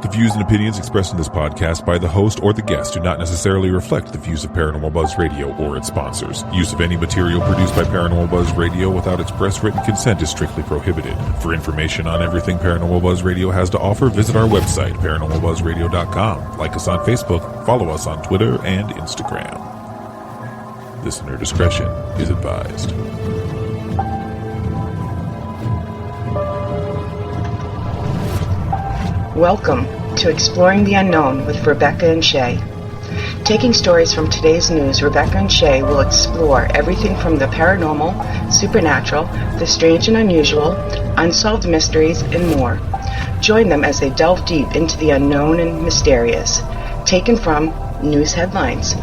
The views and opinions expressed in this podcast by the host or the guest do not necessarily reflect the views of Paranormal Buzz Radio or its sponsors. Use of any material produced by Paranormal Buzz Radio without express written consent is strictly prohibited. For information on everything Paranormal Buzz Radio has to offer, visit our website, paranormalbuzzradio.com. Like us on Facebook, follow us on Twitter and Instagram. Listener discretion is advised. Welcome to Exploring the Unknown with Rebecca and Shay. Taking stories from today's news, Rebecca and Shay will explore everything from the paranormal, supernatural, the strange and unusual, unsolved mysteries, and more. Join them as they delve deep into the unknown and mysterious. Taken from news headlines.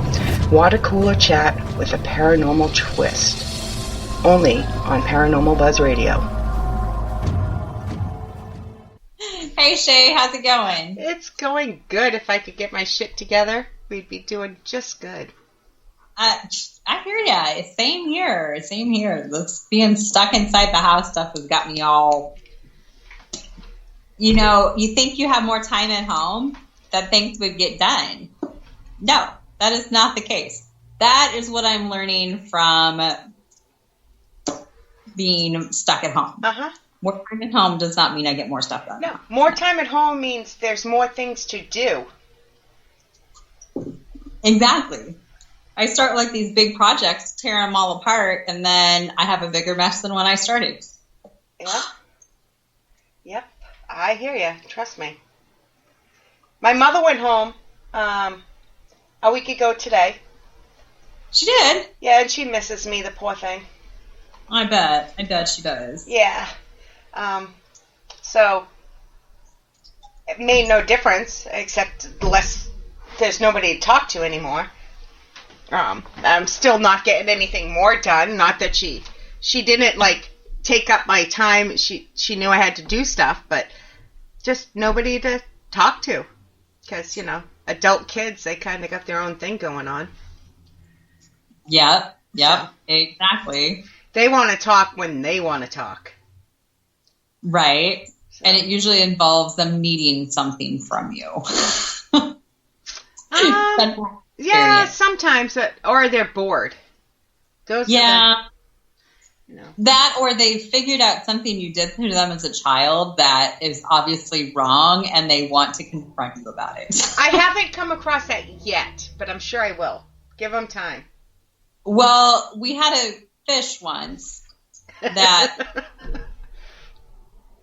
Water cooler chat with a paranormal twist. Only on Paranormal Buzz Radio. Hey Shay, how's it going? It's going good. If I could get my shit together, we'd be doing just good. I hear ya. Same here. This being stuck inside the house stuff has got me all... You know, you think you have more time at home, that things would get done. No, that is not the case. That is what I'm learning from being stuck at home. Uh-huh. More time at home does not mean I get more stuff done. No, more time at home means there's more things to do. Exactly. I start like these big projects, tear them all apart, and then I have a bigger mess than when I started. Yep. I hear you. Trust me. My mother went home a week ago today. She did? Yeah, and she misses me, the poor thing. I bet she does. Yeah. So it made no difference, except there's nobody to talk to anymore. I'm still not getting anything more done. Not that she didn't like take up my time. She knew I had to do stuff, but just nobody to talk to. Because, you know, adult kids, they kind of got their own thing going on. Yep, So, exactly. they want to talk when they want to talk. Right. So. And it usually involves them needing something from you. Yeah, sometimes, or they're bored. Those yeah. are the, That, or they figured out something you did to them as a child that is obviously wrong, and they want to confront you about it. I haven't come across that yet, but I'm sure I will. Give them time. Well, we had a fish once that...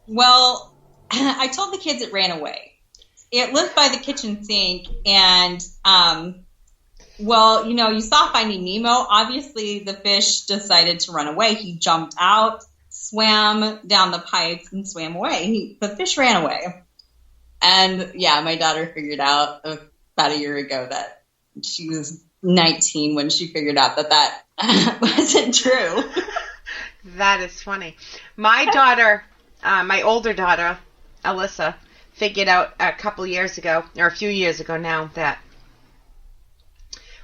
Well, I told the kids it ran away. It lived by the kitchen sink, and, well, you know, you saw Finding Nemo. Obviously, the fish decided to run away. He jumped out, swam down the pipes, and swam away. The fish ran away. And, yeah, my daughter figured out about a year ago that she was 19 when she figured out that wasn't true. That is funny. My daughter... my older daughter, Alyssa, figured out a couple years ago, or a few years ago now, that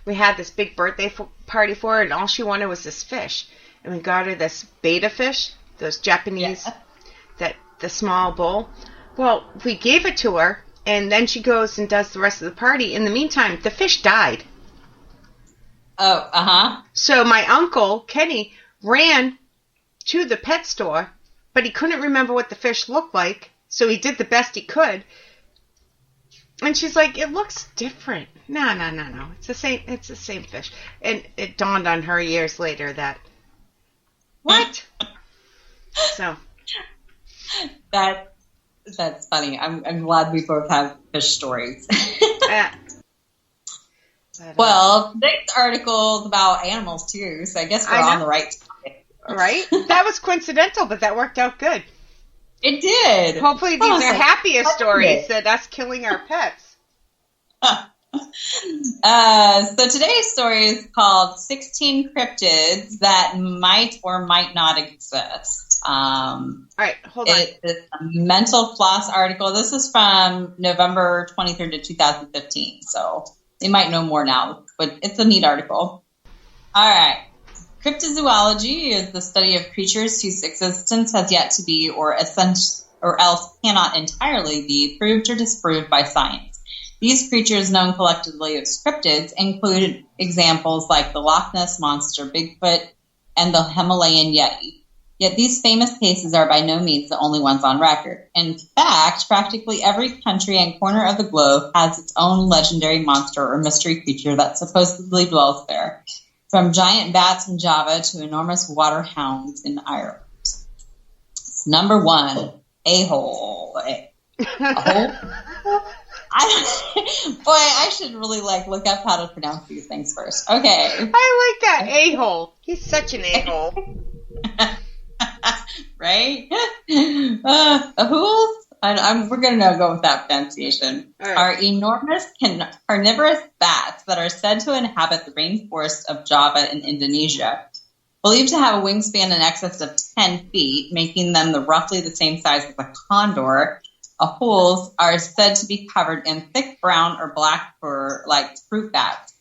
we had this big birthday party for her, and all she wanted was this fish. And we got her this betta fish, those Japanese, the small bowl. Well, we gave it to her, and then she goes and does the rest of the party. In the meantime, the fish died. Oh, uh-huh. So my uncle, Kenny, ran to the pet store, but he couldn't remember what the fish looked like, so he did the best he could. And she's like, "It looks different." No. It's the same fish. And it dawned on her years later that, what? So that's funny. I'm glad we both have fish stories. Well, today's article is about animals too, so I guess we're on the right topic. Right? That was coincidental, but that worked out good. It did. Hopefully these are happier stories than us killing our pets. So today's story is called 16 Cryptids That Might or Might Not Exist. All right, hold on. It's a Mental Floss article. This is from November 23rd to 2015, so they might know more now, but it's a neat article. All right. Cryptozoology is the study of creatures whose existence has yet to be or or else cannot entirely be proved or disproved by science. These creatures, known collectively as cryptids, include examples like the Loch Ness Monster, Bigfoot, and the Himalayan Yeti. Yet these famous cases are by no means the only ones on record. In fact, practically every country and corner of the globe has its own legendary monster or mystery creature that supposedly dwells there, from giant bats in Java to enormous water hounds in Ireland. Number 1, a-hole. A hole? I should really look up how to pronounce these things first. Okay. I like that, a-hole. He's such an a-hole. Right? Hools? We're going to go with that pronunciation. Right. Are enormous carnivorous bats that are said to inhabit the rainforest of Java in Indonesia. Believed to have a wingspan in excess of 10 feet, making them roughly the same size as a condor. Hools are said to be covered in thick brown or black fur like fruit bats.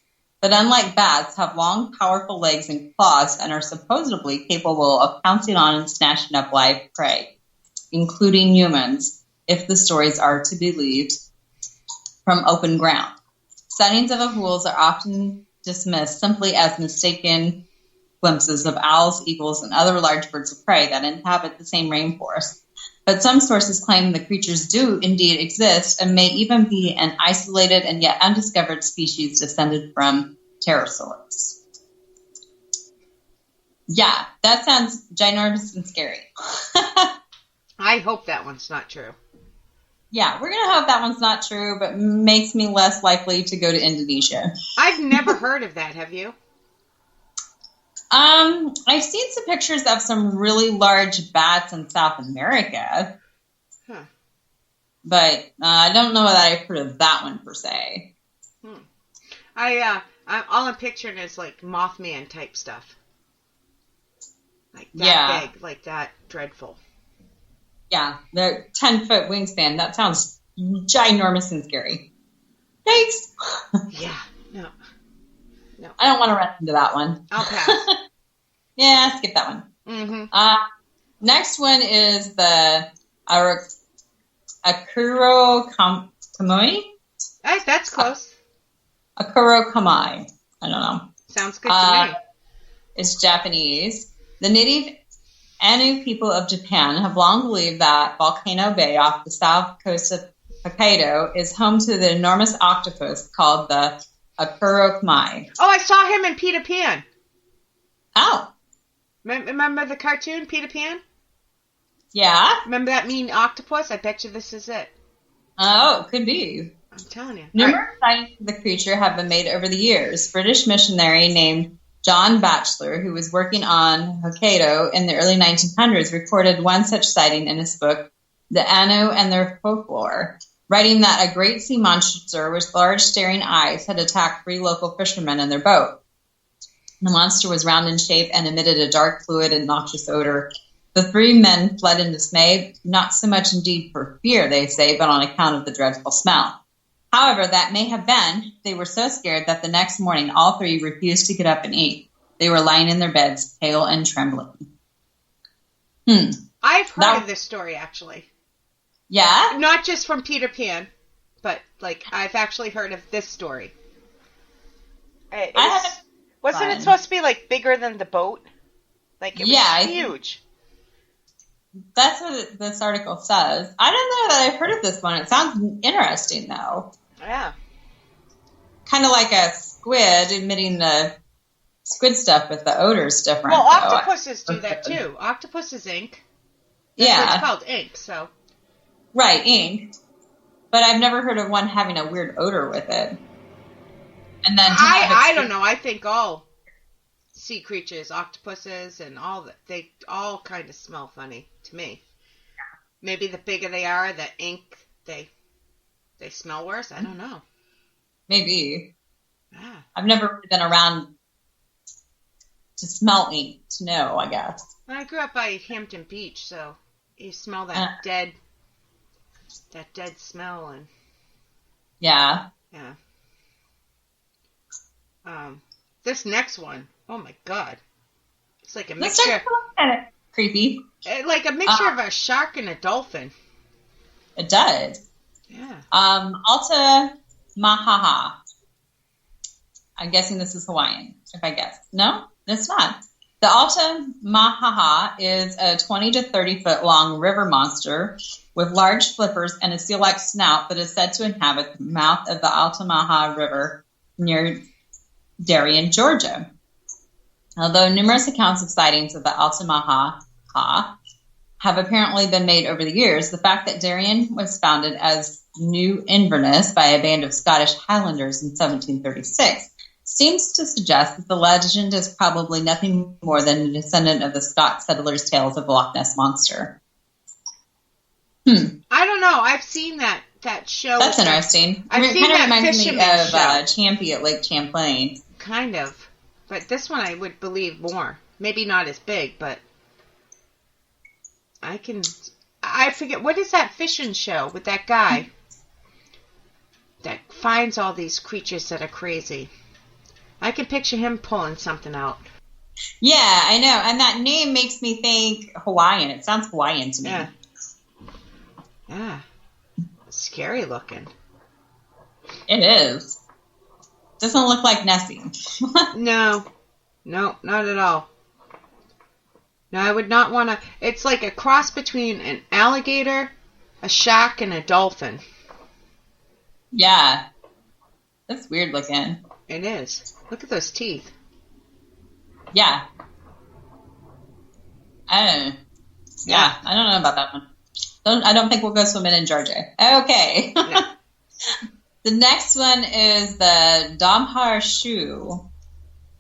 But unlike bats, have long, powerful legs and claws and are supposedly capable of pouncing on and snatching up live prey, including humans, if the stories are to be believed, from open ground. Sightings of hools are often dismissed simply as mistaken glimpses of owls, eagles, and other large birds of prey that inhabit the same rainforest. But some sources claim the creatures do indeed exist and may even be an isolated and yet undiscovered species descended from pterosaurs. Yeah, that sounds ginormous and scary. I hope that one's not true. Yeah, we're going to hope that one's not true, but makes me less likely to go to Indonesia. I've never heard of that, have you? I've seen some pictures of some really large bats in South America. Huh. But I don't know that I've heard of that one per se. All I'm picturing is like Mothman type stuff. Like that big, like that dreadful. Yeah, the 10-foot wingspan. That sounds ginormous and scary. Thanks. Yeah, no. I don't want to run into that one. I'll pass. Yeah, skip that one. Mm-hmm. Next one is the Akuro Kamui. Hey, that's close. Akuro Kamai. I don't know. Sounds good to me. It's Japanese. The native Anu people of Japan have long believed that Volcano Bay off the south coast of Hokkaido is home to the enormous octopus called the Akuro Kamai. Oh, I saw him in Peter Pan. Oh. Remember the cartoon, Peter Pan? Yeah. Remember that mean octopus? I bet you this is it. Oh, it could be. I'm telling you. Numerous sightings of the creature have been made over the years. British missionary named John Batchelor, who was working on Hokkaido in the early 1900s, recorded one such sighting in his book, The Anu and Their Folklore, writing that a great sea monster with large staring eyes had attacked 3 local fishermen in their boat. The monster was round in shape and emitted a dark fluid and noxious odor. The 3 men fled in dismay, not so much indeed for fear, they say, but on account of the dreadful smell. However, that may have been, they were so scared that the next morning all 3 refused to get up and eat. They were lying in their beds, pale and trembling. I've heard of this story, actually. Yeah? Not just from Peter Pan, but, I've actually heard of this story. Wasn't it supposed to be, bigger than the boat? It was huge. That's what this article says. I don't know that I've heard of this one. It sounds interesting, though. Yeah. Kind of like a squid emitting the squid stuff, but the odor's different. Well, octopuses do that, too. Octopuses ink. That's what it's called, ink, so. Right, ink. But I've never heard of one having a weird odor with it. And then I don't know. I think all sea creatures, octopuses, and all that, they all kind of smell funny to me. Yeah. Maybe the bigger they are, the ink, they smell worse. I don't know. Maybe. Yeah. I've never been around to smell ink to know, I guess. I grew up by Hampton Beach, so you smell that dead smell, and yeah. This next one, oh my god, it's like a mixture. Kind of creepy. Like a mixture of a shark and a dolphin. It does. Yeah. Alta Mahaha. I'm guessing this is Hawaiian, if I guess. No, it's not. The Alta Mahaha is a 20 to 30 foot long river monster with large flippers and a seal-like snout that is said to inhabit the mouth of the Altamaha River near Darien, Georgia. Although numerous accounts of sightings of the Altamaha have apparently been made over the years, the fact that Darien was founded as New Inverness by a band of Scottish Highlanders in 1736 seems to suggest that the legend is probably nothing more than a descendant of the Scots settlers' tales of the Loch Ness Monster. I don't know. I've seen that show. That's interesting. I've seen that reminds me fisherman of show. Champy at Lake Champlain. Kind of. But this one I would believe more. Maybe not as big, but I forget. What is that fishing show with that guy that finds all these creatures that are crazy? I can picture him pulling something out. Yeah, I know. And that name makes me think Hawaiian. It sounds Hawaiian to me. Yeah. Yeah. Scary looking. It is. Doesn't look like Nessie. No, not at all. No, I would not want to. It's like a cross between an alligator, a shark, and a dolphin. Yeah. That's weird looking. It is. Look at those teeth. Yeah. I don't know about that one. I don't think we'll go swimming in Georgia. Okay. No. The next one is the Damhar Shrew.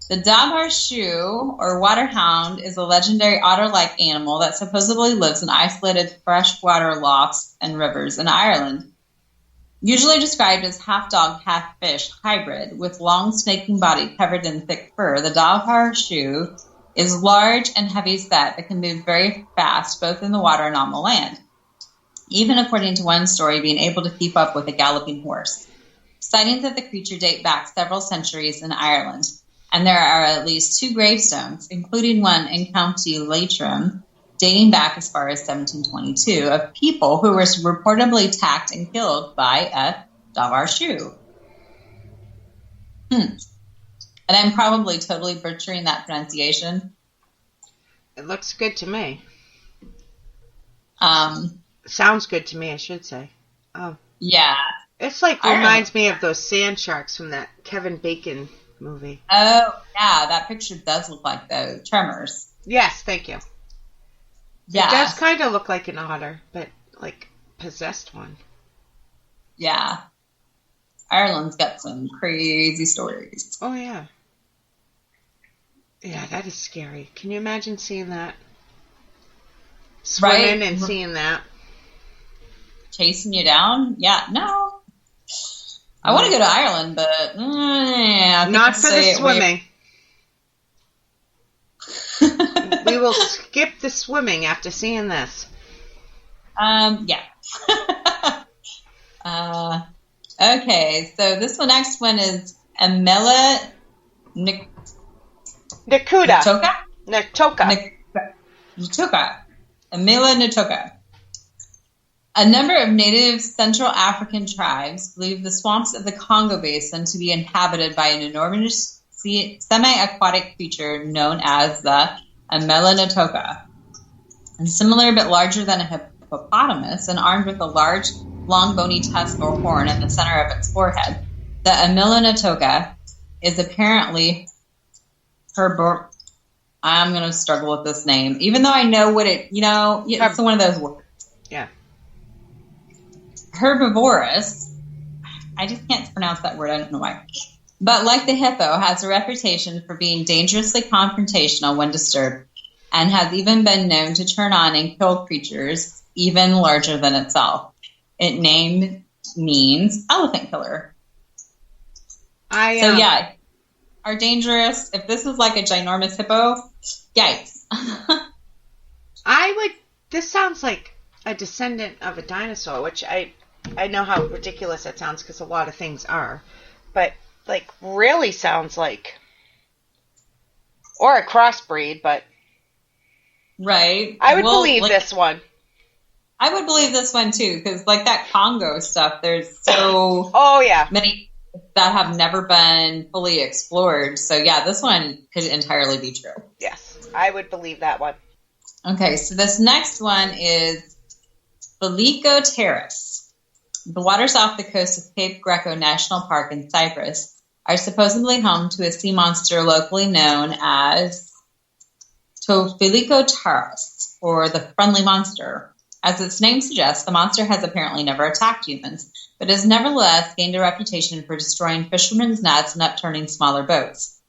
The Damhar Shrew, or waterhound, is a legendary otter-like animal that supposedly lives in isolated freshwater lochs and rivers in Ireland. Usually described as half-dog, half-fish hybrid, with long snaking body covered in thick fur, the Damhar Shrew is large and heavy-set but can move very fast both in the water and on the land, even according to one story being able to keep up with a galloping horse. Sightings of the creature date back several centuries in Ireland, and there are at least 2 gravestones, including one in County Leitrim, dating back as far as 1722, of people who were reportedly attacked and killed by a Damhar Shrew. And I'm probably totally butchering that pronunciation. It looks good to me. Sounds good to me, I should say. Oh. Yeah. It's like reminds me of those sand sharks from that Kevin Bacon movie. Oh, yeah, that picture does look like those. Tremors. Yes, thank you. Yeah. It does kind of look like an otter, but like possessed one. Yeah. Ireland's got some crazy stories. Oh, yeah. Yeah, that is scary. Can you imagine seeing that? Swimming and seeing that. Chasing you down? Yeah, no. I want to go to Ireland, but not for the swimming. We will skip the swimming after seeing this. Yeah. Okay, so this next one is Amela Natuka. Amela Natuka. A number of native Central African tribes believe the swamps of the Congo Basin to be inhabited by an enormous semi-aquatic creature known as the Amela Natuka. And similar but larger than a hippopotamus and armed with a large, long bony tusk or horn in the center of its forehead, the Amela Natuka is apparently I'm going to struggle with this name, even though I know what it's one of those words. Yeah. Herbivorous. I just can't pronounce that word. I don't know why. But like the hippo, has a reputation for being dangerously confrontational when disturbed, and has even been known to turn on and kill creatures even larger than itself. Its name means elephant killer. Are dangerous. If this is like a ginormous hippo, yikes. This sounds like a descendant of a dinosaur, which I know how ridiculous that sounds because a lot of things are, but like really sounds like, or a crossbreed, but right. I would believe this one. I would believe this one too, because like that Congo stuff, there's so many that have never been fully explored. So yeah, this one could entirely be true. Yes, I would believe that one. Okay, so this next one is Felico Terrace. The waters off the coast of Cape Greco National Park in Cyprus are supposedly home to a sea monster locally known as Felico Terrace, or the friendly monster. As its name suggests, the monster has apparently never attacked humans, but has nevertheless gained a reputation for destroying fishermen's nets and upturning smaller boats.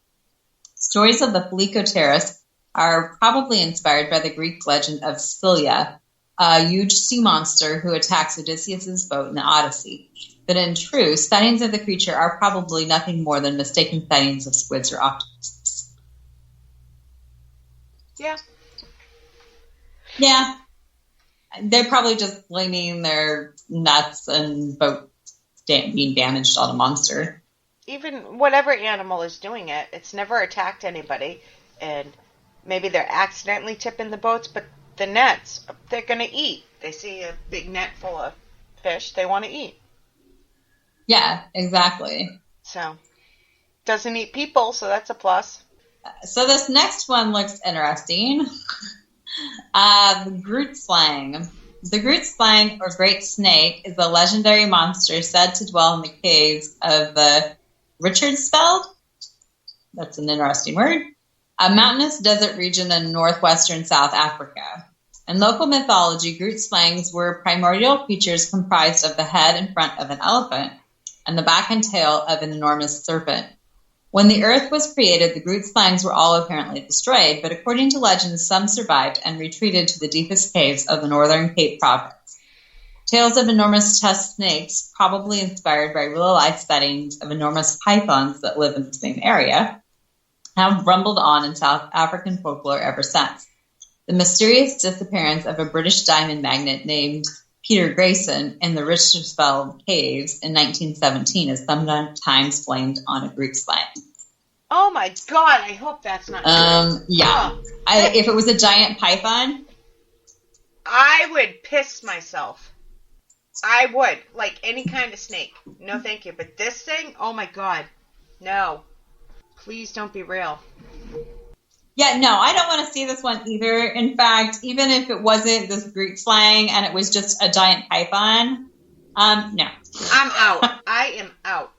Stories of the Felico Terrace are probably inspired by the Greek legend of Scylla, a huge sea monster who attacks Odysseus' boat in the Odyssey. But in truth, sightings of the creature are probably nothing more than mistaken sightings of squids or octopuses. Yeah. Yeah. They're probably just blaming their nuts and boat being damaged on a monster. Even whatever animal is doing it, it's never attacked anybody. And maybe they're accidentally tipping the boats, but the nets, they're going to eat. They see a big net full of fish, they want to eat. Yeah, exactly. So, doesn't eat people, so that's a plus. So this next one looks interesting. The Groot Slang. The Groot Slang, or Great Snake, is a legendary monster said to dwell in the caves of the Richardsveld. That's an interesting word. A mountainous desert region in northwestern South Africa. In local mythology, Groot Slangs were primordial creatures comprised of the head and front of an elephant and the back and tail of an enormous serpent. When the earth was created, the Groot Slangs were all apparently destroyed, but according to legends, some survived and retreated to the deepest caves of the northern Cape Province. Tales of enormous tusked snakes, probably inspired by real-life sightings of enormous pythons that live in the same area, have rumbled on in South African folklore ever since. The mysterious disappearance of a British diamond magnate named Peter Grayson in the Richtersveld Caves in 1917 is sometimes blamed on a Groot Slang. Oh my God! I hope that's not true. Yeah. Oh. If it was a giant python, I would piss myself. I would, like any kind of snake. No, thank you. But this thing, oh my God, no! Please don't be real. yeah, no, I don't want to see this one either. In fact, even if it wasn't this Groot Slang and it was just a giant python, no. I'm out. I am out.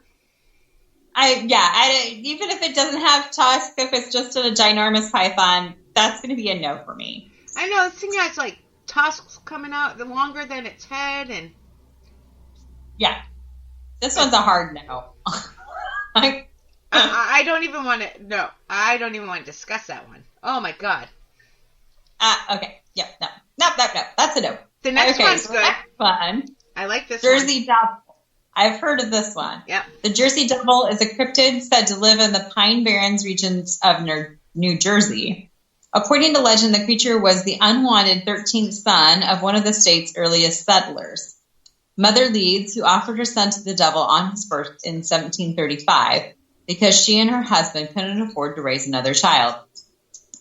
Even if it doesn't have tusks, if it's just a ginormous python, that's going to be a no for me. I know, this thing has like tusks coming out longer than its head, and Yeah. This one's a hard no. I don't even want to. No, I don't even want to discuss that one. Oh my God. Okay. Yeah. No. That's a no. The next one's good. Next one. I like this one. Jersey Devil. I've heard of this one. Yep. The Jersey Devil is a cryptid said to live in the Pine Barrens regions of New Jersey. According to legend, the creature was the unwanted 13th son of one of the state's earliest settlers. Mother Leeds, who offered her son to the devil on his birth in 1735 because she and her husband couldn't afford to raise another child.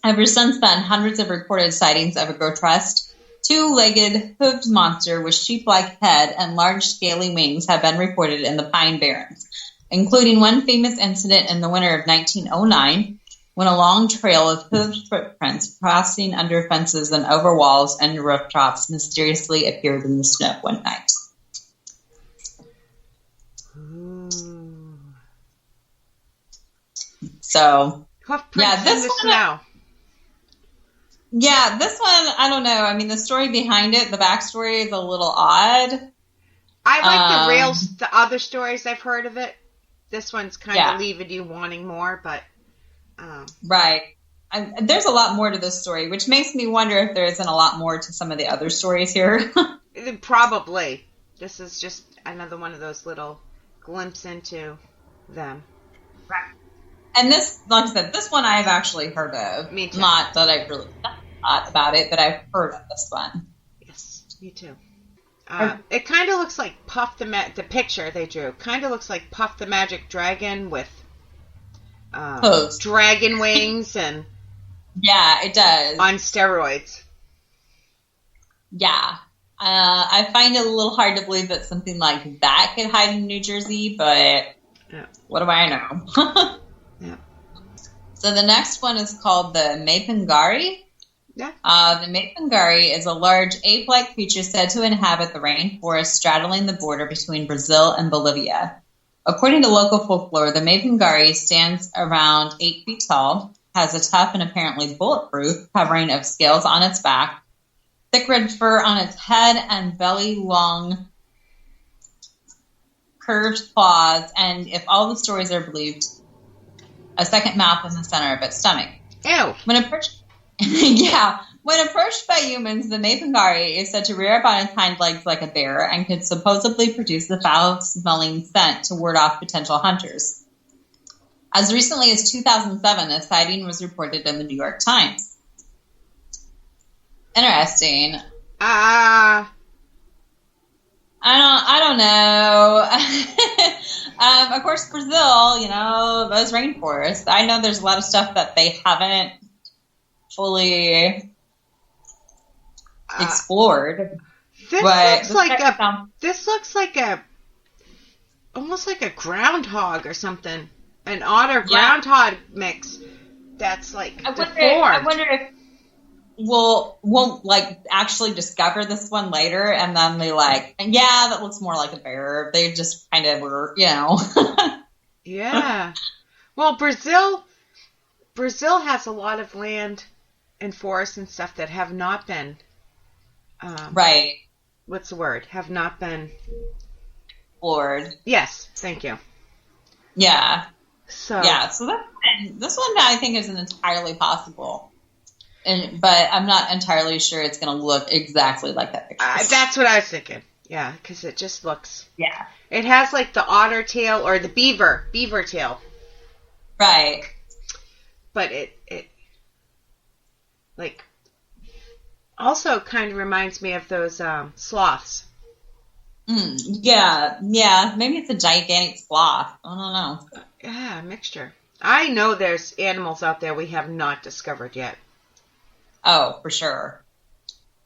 Ever since then, hundreds of reported sightings of a grotesque, two-legged, hooved monster with sheep-like head and large scaly wings have been reported in the Pine Barrens, including one famous incident in the winter of 1909 when a long trail of hooved footprints crossing under fences and over walls and rooftops mysteriously appeared in the snow one night. So, yeah, this one, now. Yeah, this one, I don't know. I mean, the story behind it, the backstory is a little odd. I like the other stories I've heard of it. This one's kind of leaving you wanting more, but... Right. There's a lot more to this story, which makes me wonder if there isn't a lot more to some of the other stories here. Probably. This is just another one of those little glimpses into them. Right. And this, like I said, this one I've actually heard of. Me too. Not that I've really thought about it, but I've heard of this one. Yes, me too. It kind of looks like Puff the picture they drew kind of looks like Puff the Magic Dragon with dragon wings and yeah, it does on steroids. Yeah, I find it a little hard to believe that something like that could hide in New Jersey, but what do I know? Yeah. So the next one is called the Mapengari. Yeah. The Mapengari is a large ape-like creature said to inhabit the rainforest straddling the border between Brazil and Bolivia. According to local folklore, the Mapengari stands around 8 feet tall, has a tough and apparently bulletproof covering of scales on its back, thick red fur on its head and belly, long, curved claws, and if all the stories are believed, a second mouth in the center of its stomach. Ew. When approached by humans, the Mapengari is said to rear up on its hind legs like a bear and could supposedly produce the foul-smelling scent to ward off potential hunters. As recently as 2007, a sighting was reported in the New York Times. Interesting. I don't know. Of course, Brazil, those rainforests. I know there's a lot of stuff that they haven't fully explored. This looks like almost like a groundhog or something. An otter groundhog mix. That's like deformed. I wonder if won't like actually discover this one later, and then they that looks more like a bear. They just kind of were, Yeah. Well, Brazil has a lot of land and forests and stuff that have not been right. What's the word? Have not been explored. Yes, thank you. Yeah. So this one I think is entirely possible. But I'm not entirely sure it's going to look exactly like that picture. That's what I was thinking. Yeah, because it just looks... Yeah. It has like the otter tail or the beaver tail. Right. But it like also kind of reminds me of those sloths. Yeah. Maybe it's a gigantic sloth. I don't know. Yeah, a mixture. I know there's animals out there we have not discovered yet. Oh, for sure.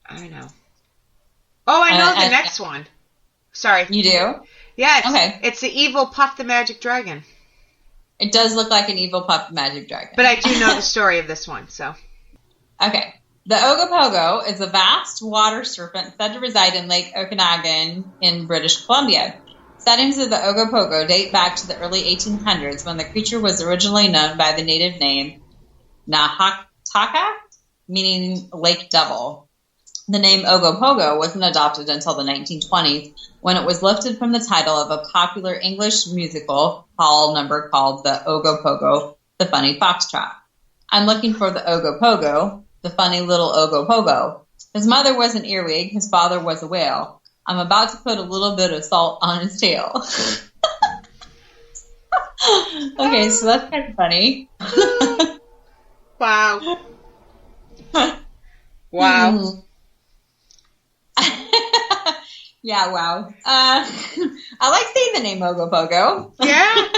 I know. Oh, I know the next one. Sorry. You do? Yeah. Okay. It's the evil Puff the Magic Dragon. It does look like an evil Puff the Magic Dragon. But I do know the story of this one, so. Okay. The Ogopogo is a vast water serpent said to reside in Lake Okanagan in British Columbia. Sightings of the Ogopogo date back to the early 1800s when the creature was originally known by the native name Nahakataka, meaning lake devil. The name Ogopogo wasn't adopted until the 1920s when it was lifted from the title of a popular English musical hall number called the Ogopogo, the Funny Foxtrot. I'm looking for the Ogopogo, the funny little Ogopogo. His mother was an earwig, his father was a whale. I'm about to put a little bit of salt on his tail. Okay, so that's kind of funny. Wow. Wow. Yeah, wow. I like saying the name Ogopogo. Yeah.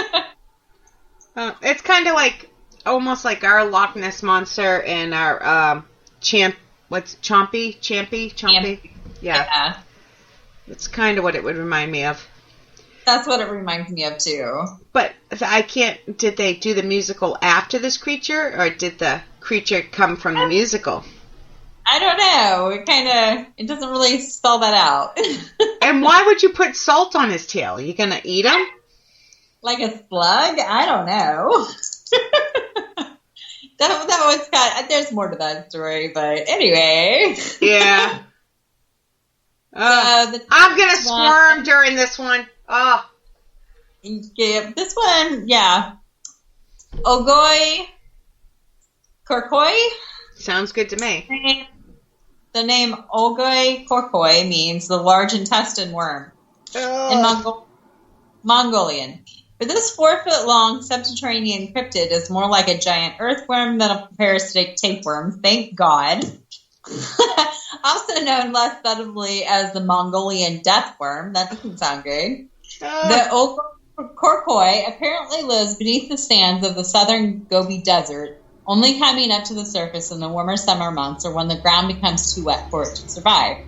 It's kind of like, almost like our Loch Ness Monster and our Chompy? Yeah. It's kind of what it would remind me of. That's what it reminds me of, too. But did they do the musical after this creature, or did the creature come from the musical? I don't know. It doesn't really spell that out. And why would you put salt on his tail? Are you going to eat him? Like a slug? I don't know. that was there's more to that story, but anyway. Yeah. I'm going to squirm during this one. Oh. Yeah, this one, yeah. Ogoi Korkoi? Sounds good to me. The name Ogoi Korkoi means the large intestine worm in Mongolian. But this 4-foot-long subterranean cryptid is more like a giant earthworm than a parasitic tapeworm, thank God. Also known less subtly as the Mongolian deathworm. That doesn't sound good. The Ogoi Korkoi apparently lives beneath the sands of the southern Gobi Desert, only coming up to the surface in the warmer summer months or when the ground becomes too wet for it to survive.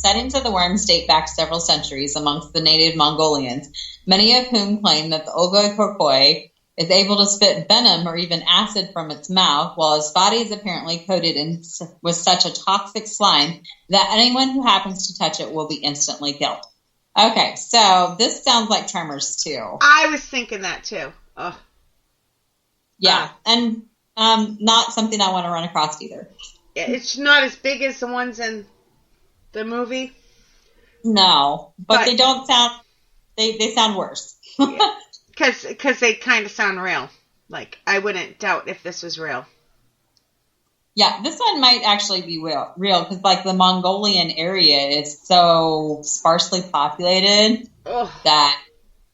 sightings of the worms date back several centuries amongst the native Mongolians, many of whom claim that the Ogoi Korkoi is able to spit venom or even acid from its mouth, while its body is apparently coated with such a toxic slime that anyone who happens to touch it will be instantly killed. Okay, so this sounds like Tremors too. I was thinking that too. Ugh. Yeah, and not something I want to run across either. It's not as big as the ones in the movie. No, but they don't sound. They sound worse. Because they kind of sound real. Like, I wouldn't doubt if this was real. Yeah, this one might actually be real because, like, the Mongolian area is so sparsely populated that,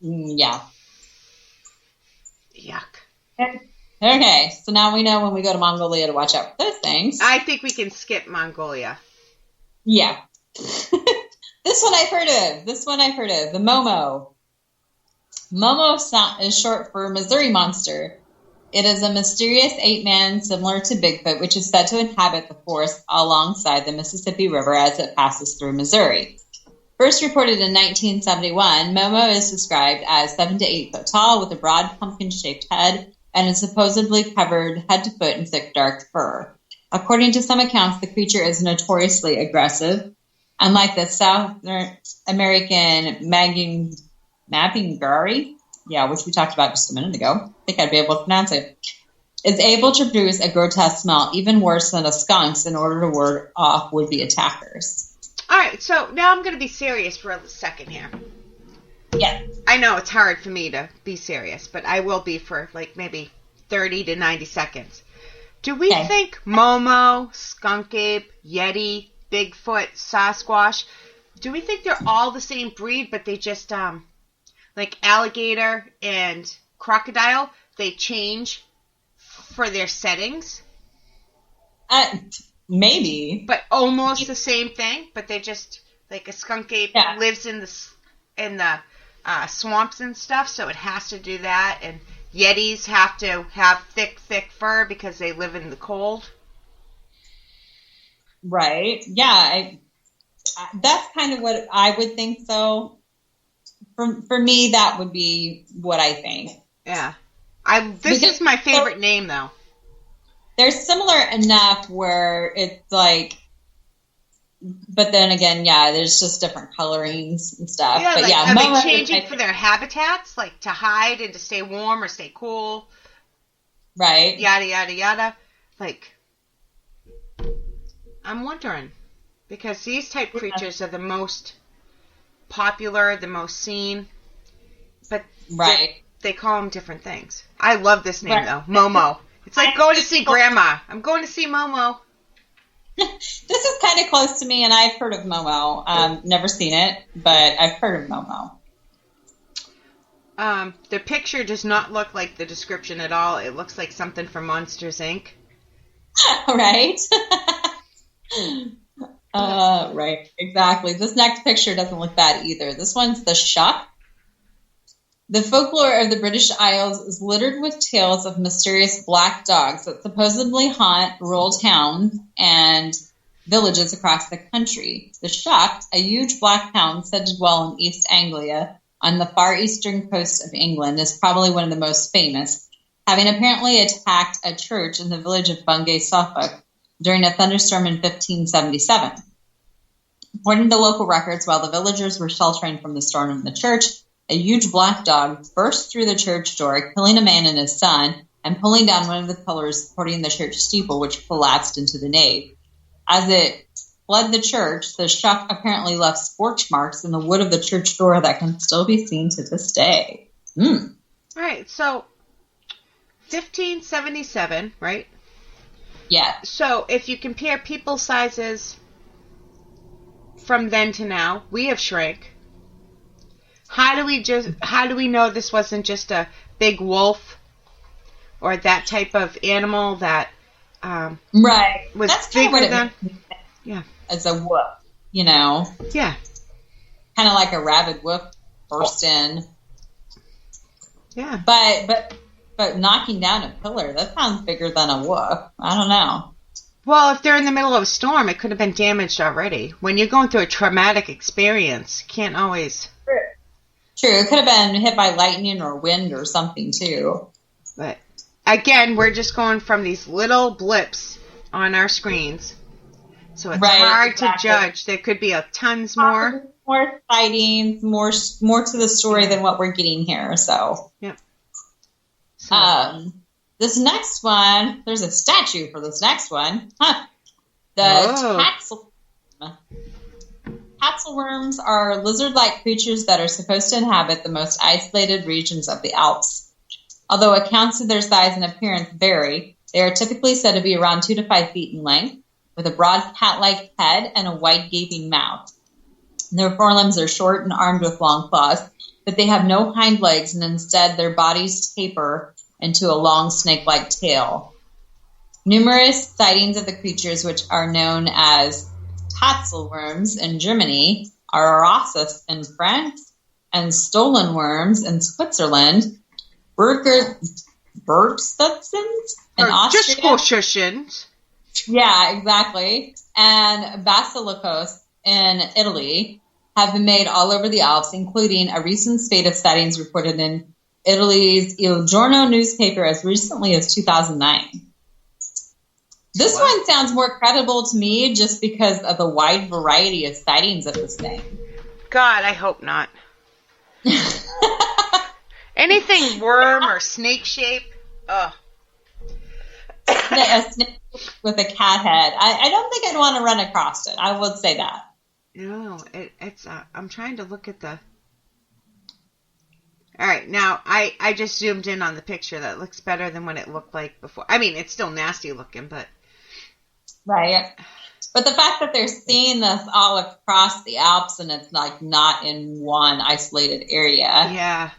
yeah. Yuck. Okay, so now we know when we go to Mongolia to watch out for those things. I think we can skip Mongolia. Yeah. This one I've heard of. The Momo. Momo is short for Missouri Monster. It is a mysterious ape man similar to Bigfoot, which is said to inhabit the forest alongside the Mississippi River as it passes through Missouri. First reported in 1971, Momo is described as 7 to 8 foot tall with a broad pumpkin-shaped head and is supposedly covered head to foot in thick, dark fur. According to some accounts, the creature is notoriously aggressive. Unlike the South American Mapingari, which we talked about just a minute ago, I think I'd be able to pronounce it, is able to produce a grotesque smell even worse than a skunk in order to ward off would-be attackers. All right, so now I'm going to be serious for a second here. Yeah. I know it's hard for me to be serious, but I will be for like maybe 30 to 90 seconds. Do we think Momo, Skunk Ape, Yeti, Bigfoot, Sasquatch, do we think they're all the same breed, but they just, like alligator and crocodile, they change for their settings? Maybe. But almost the same thing, but they just, like a skunk ape lives in the swamps and stuff, so it has to do that, and Yetis have to have thick fur because they live in the cold. Right. Yeah. That's kind of what I would think. So for me, that would be what I think. Yeah. This is my favorite name, though. They're similar enough where it's like, but then again, there's just different colorings and stuff. Yeah, but are they changing for their habitats, like to hide and to stay warm or stay cool? Right. Yada, yada, yada. Like, I'm wondering, because these type creatures are the most popular, the most seen, but they call them different things. I love this name, though, Momo. It's like going to see Grandma. I'm going to see Momo. This is kind of close to me, and I've heard of Momo. Never seen it, but I've heard of Momo. The picture does not look like the description at all. It looks like something from Monsters, Inc. Right? Right, exactly. This next picture doesn't look bad either. This one's the Shuck. The folklore of the British Isles is littered with tales of mysterious black dogs that supposedly haunt rural towns and villages across the country. The Shuck, a huge black hound said to dwell in East Anglia on the far eastern coast of England, is probably one of the most famous, having apparently attacked a church in the village of Bungay, Suffolk, during a thunderstorm in 1577. According to local records, while the villagers were sheltering from the storm in the church, a huge black dog burst through the church door, killing a man and his son, and pulling down one of the pillars supporting the church steeple, which collapsed into the nave. As it fled the church, the Shuck apparently left scorch marks in the wood of the church door that can still be seen to this day. All right, so 1577, right? Yeah. So if you compare people sizes from then to now, we have shrank. How do we know this wasn't just a big wolf or that type of animal that was That's bigger than? Yeah. As a wolf, Yeah. Kind of like a rabid wolf burst in. Yeah. But knocking down a pillar, that sounds bigger than a wolf. I don't know. Well, if they're in the middle of a storm, it could have been damaged already. When you're going through a traumatic experience, you can't always... True. It could have been hit by lightning or wind or something, too. But, again, we're just going from these little blips on our screens. So it's hard to judge. There could be tons more. More sightings, more to the story than what we're getting here. So, yep. This next one, there's a statue for this next one. The Tatzelworms are lizard-like creatures that are supposed to inhabit the most isolated regions of the Alps. Although accounts of their size and appearance vary, they are typically said to be around 2 to 5 feet in length, with a broad cat-like head and a wide gaping mouth. Their forelimbs are short and armed with long claws, but they have no hind legs, and instead their bodies taper into a long snake-like tail. Numerous sightings of the creatures, which are known as Tatzelworms in Germany, Arossus in France, and stolen worms in Switzerland, Bergstutzens in Austria. Yeah, exactly. And basilicos in Italy have been made all over the Alps, including a recent spate of sightings reported in Italy's Il Giorno newspaper as recently as 2009. This one sounds more credible to me just because of the wide variety of sightings of this thing. God, I hope not. Anything worm or snake shape, ugh. A snake with a cat head. I don't think I'd want to run across it. I would say that. No, it's. I'm trying to look at the. All right, now I just zoomed in on the picture. That looks better than what it looked like before. I mean, it's still nasty looking, but. Right. But the fact that they're seeing this all across the Alps and it's like not in one isolated area. Yeah.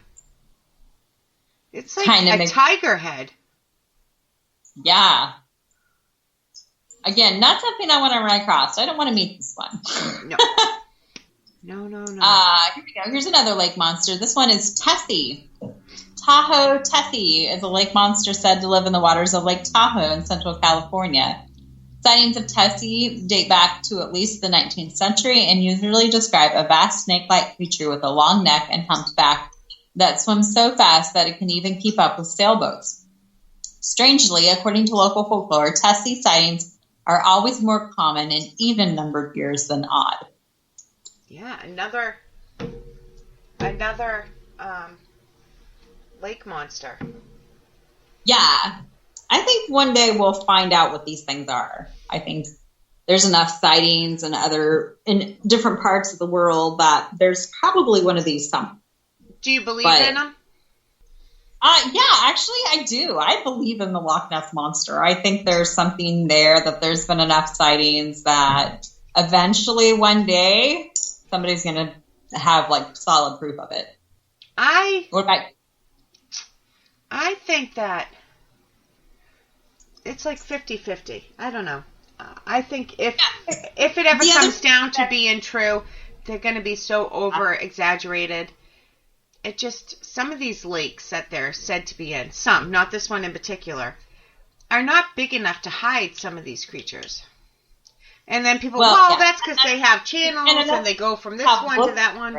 It's like a tiger head. Yeah. Again, not something I want to run across. I don't want to meet this one. No. No. Here we go. Here's another lake monster. This one is Tessie. Tahoe Tessie is a lake monster said to live in the waters of Lake Tahoe in Central California. Sightings of Tessie date back to at least the 19th century and usually describe a vast snake-like creature with a long neck and humped back that swims so fast that it can even keep up with sailboats. Strangely, according to local folklore, Tessie sightings are always more common in even-numbered years than odd. Yeah, another lake monster. Yeah. I think one day we'll find out what these things are. I think there's enough sightings in different parts of the world that there's probably one of these somewhere. Do you believe in them? Yeah, actually I do. I believe in the Loch Ness Monster. I think there's something there, that there's been enough sightings that eventually one day somebody's going to have like solid proof of it. What about you? I think that it's like 50-50. I don't know. I think if it ever comes down to being true, they're going to be so over-exaggerated. It just, some of these lakes that they're said to be in, some, not this one in particular, are not big enough to hide some of these creatures. And then people, that's because they have channels and they go from this one to that one.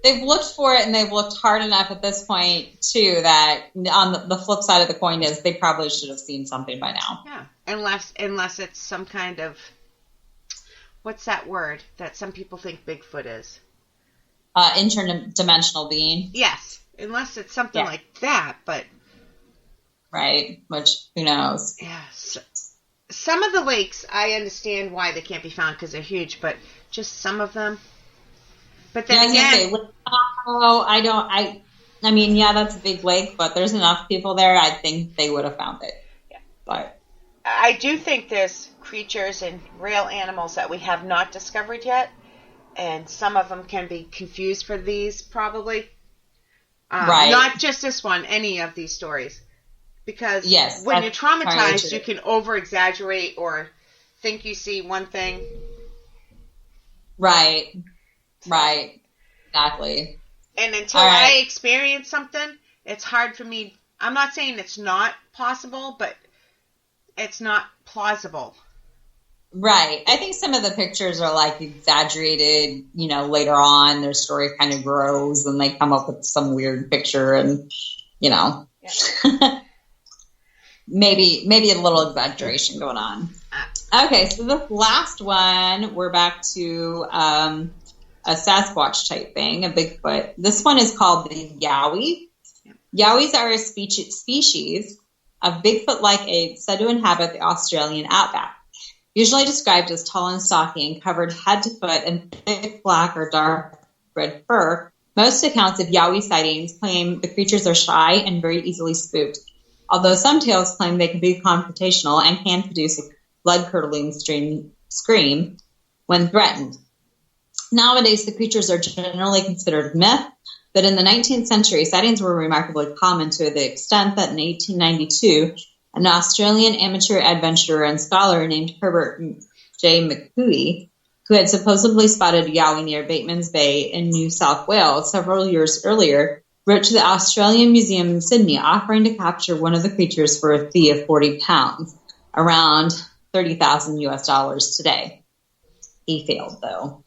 They've looked for it and they've looked hard enough at this point, too, that on the flip side of the coin is they probably should have seen something by now. Yeah, unless it's some kind of, what's that word that some people think Bigfoot is? Interdimensional being. Yes, unless it's something like that, but... Right, which, who knows? Yeah, some of the lakes, I understand why they can't be found because they're huge, but just some of them... But then again... I mean, yeah, that's a big lake, but there's enough people there, I think they would have found it. Yeah. But I do think there's creatures and real animals that we have not discovered yet, and some of them can be confused for these, probably. Right. Not just this one, any of these stories. Because when you're traumatized, you can over-exaggerate or think you see one thing. Right. Right. Exactly. And until I experience something, it's hard for me. I'm not saying it's not possible, but it's not plausible. Right. I think some of the pictures are like exaggerated, later on their story kind of grows and they come up with some weird picture and, Yeah. maybe a little exaggeration going on. Okay. So this last one, we're back to a Sasquatch type thing, a Bigfoot. This one is called the Yowie. Yowies are a species of Bigfoot-like apes said to inhabit the Australian outback. Usually described as tall and stocky and covered head to foot in thick black or dark red fur, most accounts of Yowie sightings claim the creatures are shy and very easily spooked, although some tales claim they can be confrontational and can produce a blood-curdling scream when threatened. Nowadays, the creatures are generally considered myth, but in the 19th century, sightings were remarkably common to the extent that in 1892, an Australian amateur adventurer and scholar named Herbert J. McCooey, who had supposedly spotted a Yowie near Bateman's Bay in New South Wales several years earlier, wrote to the Australian Museum in Sydney offering to capture one of the creatures for a fee of £40, around $30,000 US today. He failed, though.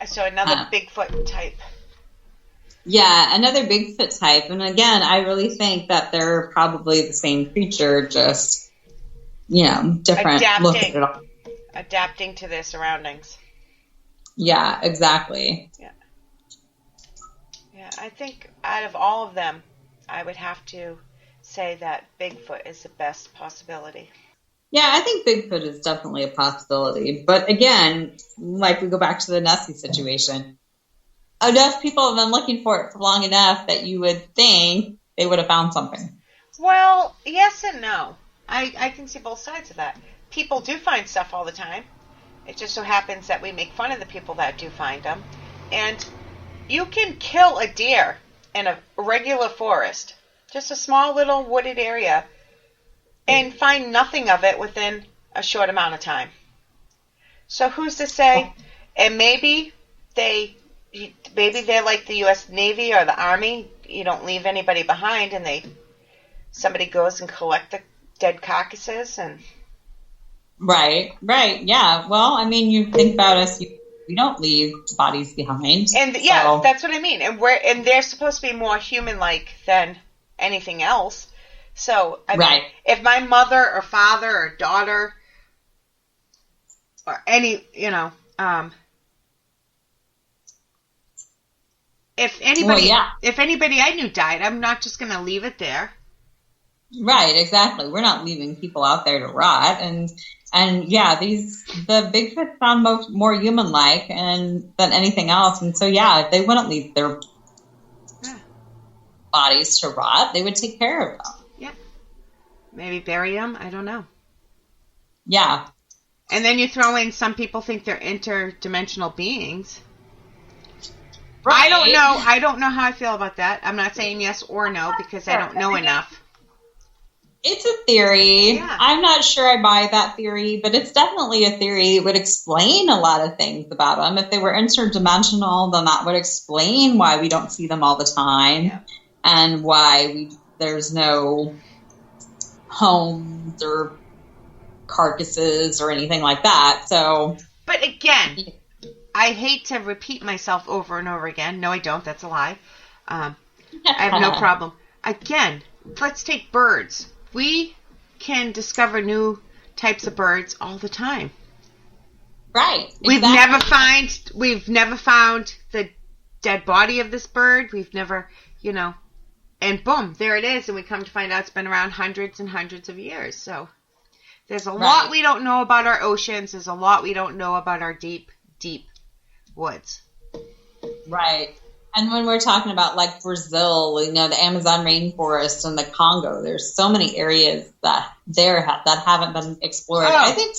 So another Bigfoot type. Yeah, another Bigfoot type. And again, I really think that they're probably the same creature, just, different look at it all. Adapting to their surroundings. Yeah, exactly. Yeah. Yeah, I think out of all of them, I would have to say that Bigfoot is the best possibility. Yeah, I think Bigfoot is definitely a possibility. But again, like we go back to the Nessie situation, enough people have been looking for it for long enough that you would think they would have found something. Well, yes and no. I can see both sides of that. People do find stuff all the time. It just so happens that we make fun of the people that do find them. And you can kill a deer in a regular forest, just a small little wooded area, and find nothing of it within a short amount of time. So who's to say? And maybe they're like the U.S. Navy or the Army. You don't leave anybody behind, and somebody goes and collect the dead carcasses and. Right, yeah. Well, I mean, you think about us. We don't leave bodies behind. And yeah, that's what I mean. And they're supposed to be more human-like than anything else. So I mean, if my mother or father or daughter or any, if anybody I knew died, I'm not just going to leave it there. Right, exactly. We're not leaving people out there to rot, and yeah, the Bigfoot sound more human-like than anything else, and so yeah, they wouldn't leave their bodies to rot. They would take care of them. Yeah, maybe bury them. I don't know. Yeah, and then you throw in some people think they're interdimensional beings. Right. I don't know how I feel about that. I'm not saying yes or no because I don't know enough. It's a theory. Yeah. I'm not sure I buy that theory, but it's definitely a theory. It would explain a lot of things about them. If they were interdimensional, then that would explain why we don't see them all the time and why there's no homes or carcasses or anything like that. So, but again, I hate to repeat myself over and over again. No, I don't. That's a lie. I have no problem. Again, let's take birds. We can discover new types of birds all the time. Right. Exactly. We've never found the dead body of this bird. We've never, and boom, there it is. And we come to find out it's been around hundreds and hundreds of years. So there's a lot we don't know about our oceans. There's a lot we don't know about our deep, deep woods. Right. And when we're talking about like Brazil, the Amazon rainforest and the Congo, there's so many areas that haven't been explored. Oh. I think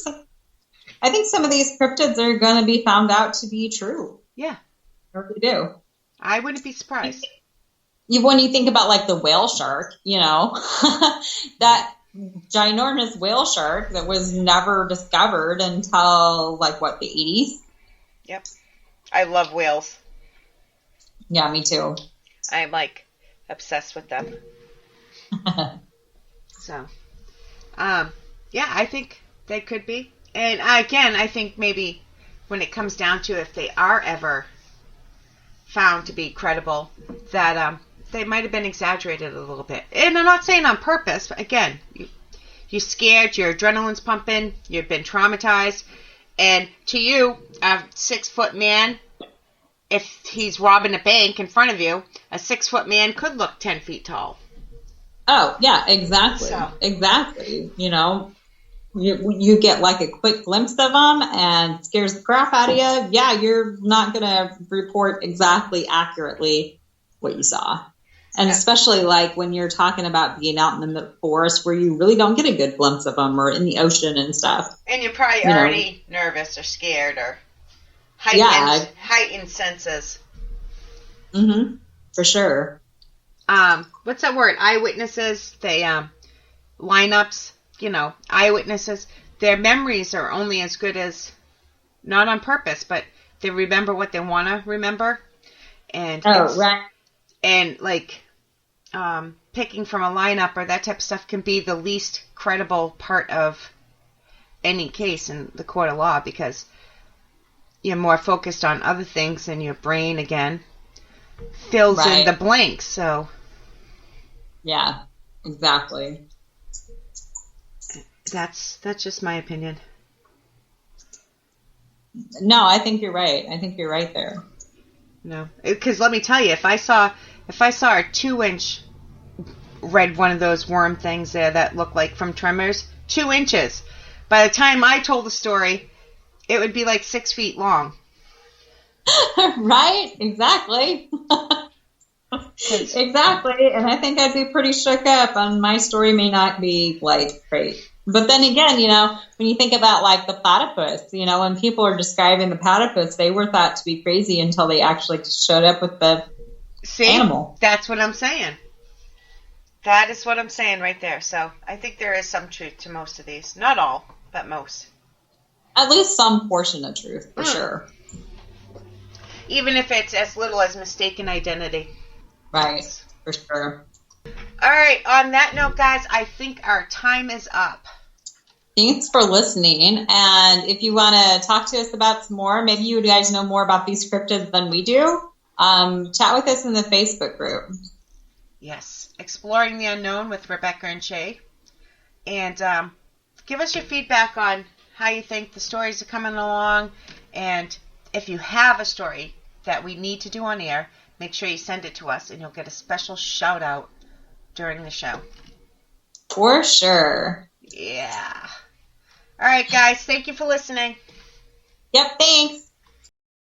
some of these cryptids are going to be found out to be true. Yeah. I really do. I wouldn't be surprised. When you think about like the whale shark, that ginormous whale shark that was never discovered until the 80s. Yep. I love whales. Yeah, me too. I'm obsessed with them. So, yeah, I think they could be. And again, I think maybe when it comes down to if they are ever found to be credible, that they might have been exaggerated a little bit. And I'm not saying on purpose, but again, you're scared, your adrenaline's pumping, you've been traumatized, and to you, a 6-foot man, if he's robbing a bank in front of you, a 6-foot man could look 10 feet tall. Oh, yeah, exactly. So. Exactly. You know, you get like a quick glimpse of them and scares the crap out of you. Yeah, you're not going to report exactly accurately what you saw. And especially like when you're talking about being out in the forest where you really don't get a good glimpse of them, or in the ocean and stuff. And you're probably already nervous or scared or heightened senses. Mm-hmm. For sure. What's that word? Eyewitnesses, they, lineups, eyewitnesses, their memories are only as good as, not on purpose, but they remember what they want to remember. And right. And like, picking from a lineup or that type of stuff can be the least credible part of any case in the court of law, because you're more focused on other things and your brain, again, fills in the blanks. So yeah, exactly. That's just my opinion. No, I think you're right. I think you're right there. No, because let me tell you, if I saw a 2-inch red one of those worm things there that looked like from Tremors, 2 inches. By the time I told the story, it would be like 6 feet long. Right? Exactly. Exactly. And I think I'd be pretty shook up, and my story may not be like great. But then again, when you think about like the platypus, when people are describing the platypus, they were thought to be crazy until they actually showed up with the animal. That's what I'm saying. That is what I'm saying right there. So I think there is some truth to most of these. Not all, but most. At least some portion of truth, for sure. Even if it's as little as mistaken identity. Right, for sure. All right, on that note, guys, I think our time is up. Thanks for listening. And if you want to talk to us about some more, maybe you guys know more about these cryptids than we do, chat with us in the Facebook group. Yes, Exploring the Unknown with Rebecca and Shay. And give us your feedback on how you think the stories are coming along. And if you have a story that we need to do on air, make sure you send it to us, and you'll get a special shout-out during the show. For sure. Yeah. All right, guys. Thank you for listening. Yep, thanks.